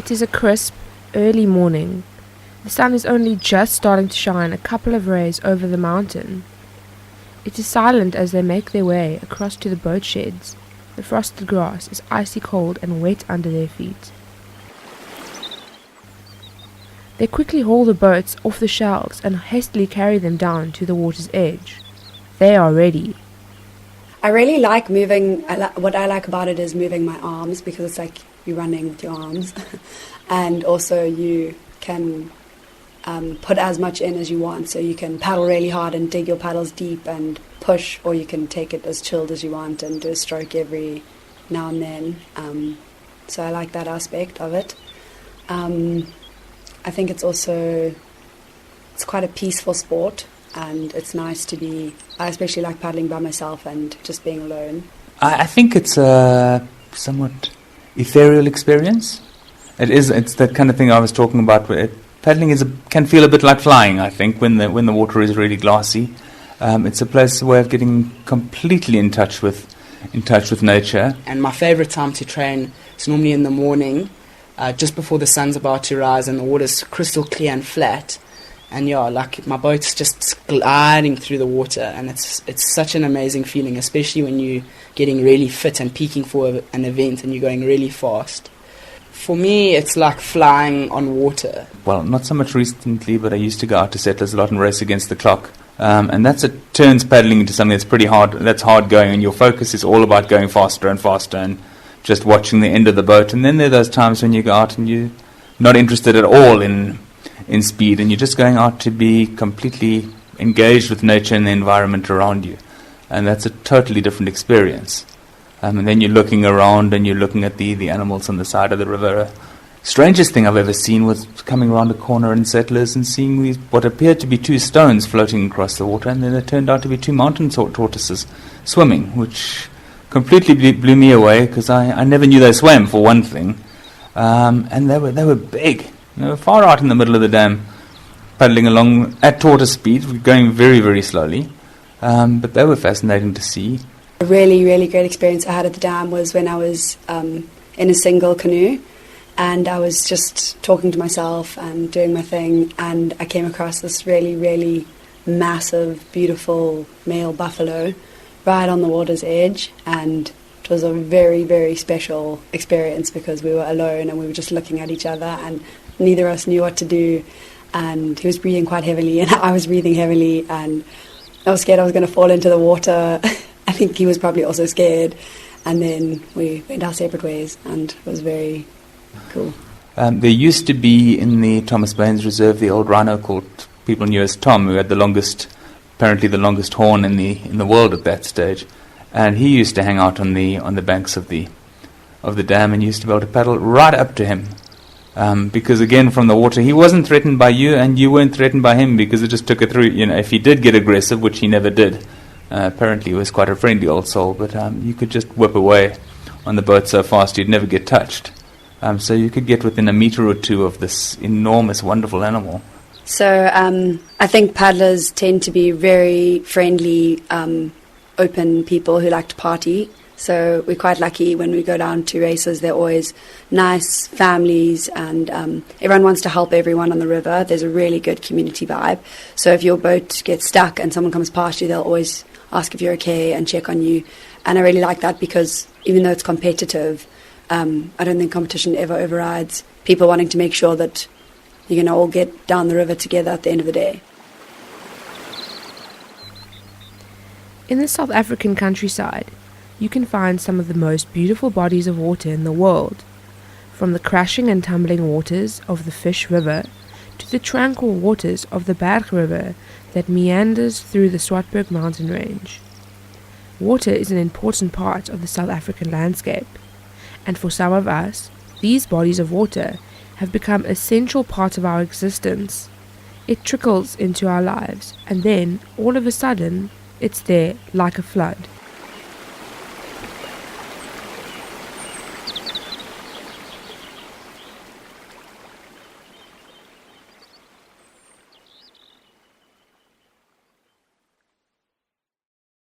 It is a crisp, early morning. The sun is only just starting to shine a couple of rays over the mountain. It is silent as they make their way across to the boat sheds. The frosted grass is icy cold and wet under their feet. They quickly haul the boats off the shelves and hastily carry them down to the water's edge. They are ready. I really like moving. What I like about it is moving my arms, because it's like you're running with your arms. And also you can put as much in as you want. So you can paddle really hard and dig your paddles deep and push, or you can take it as chilled as you want and do a stroke every now and then. So I like that aspect of it. I think it's quite a peaceful sport, and it's nice to be. I especially like paddling by myself and just being alone. I think it's a somewhat ethereal experience. It's that kind of thing I was talking about. Paddling can feel a bit like flying, I think, when the water is really glassy. It's a way of getting completely in touch with nature. And my favourite time to train is normally in the morning, just before the sun's about to rise and the water's crystal clear and flat. And yeah, like my boat's just gliding through the water, and it's such an amazing feeling, especially when you're getting really fit and peaking for an event and you're going really fast. For me, it's like flying on water. Well, not so much recently, but I used to go out to Settlers a lot and race against the clock. And turns paddling into something that's pretty hard, that's hard going, and your focus is all about going faster and faster and just watching the end of the boat. And then there are those times when you go out and you're not interested at all in speed, and you're just going out to be completely engaged with nature and the environment around you. And that's a totally different experience. And then you're looking around and you're looking at the animals on the side of the river. Strangest thing I've ever seen was coming around a corner in Settlers and seeing these what appeared to be two stones floating across the water, and then they turned out to be two mountain tortoises swimming, which completely blew me away, because I never knew they swam, for one thing. And they were big. They were far out in the middle of the dam, paddling along at tortoise speed, going very, very slowly. But they were fascinating to see. A really, really great experience I had at the dam was when I was in a single canoe, and I was just talking to myself and doing my thing, and I came across this really, really massive, beautiful male buffalo right on the water's edge, and it was a very, very special experience because we were alone and we were just looking at each other, and neither of us knew what to do, and he was breathing quite heavily and I was breathing heavily, and I was scared I was going to fall into the water. I think he was probably also scared, and then we went our separate ways, and it was very cool. There used to be in the Thomas Baines Reserve the old rhino called people knew as Tom, who had apparently the longest horn in the world at that stage, and he used to hang out on the banks of the dam, and used to be able to paddle right up to him, because again from the water he wasn't threatened by you, and you weren't threatened by him, because it just took it through. If he did get aggressive, which he never did. Apparently he was quite a friendly old soul, but you could just whip away on the boat so fast you'd never get touched. So you could get within a metre or two of this enormous, wonderful animal. So I think paddlers tend to be very friendly, open people who like to party. So we're quite lucky when we go down to races. They're always nice families, and everyone wants to help everyone on the river. There's a really good community vibe. So if your boat gets stuck and someone comes past you, they'll always ask if you're okay and check on you. And I really like that, because even though it's competitive, I don't think competition ever overrides people wanting to make sure that you're going to all get down the river together at the end of the day. In the South African countryside, you can find some of the most beautiful bodies of water in the world, from the crashing and tumbling waters of the Fish River to the tranquil waters of the Berg River that meanders through the Swartberg mountain range. Water is an important part of the South African landscape, and for some of us, these bodies of water have become an essential part of our existence. It trickles into our lives, and then, all of a sudden, it's there like a flood.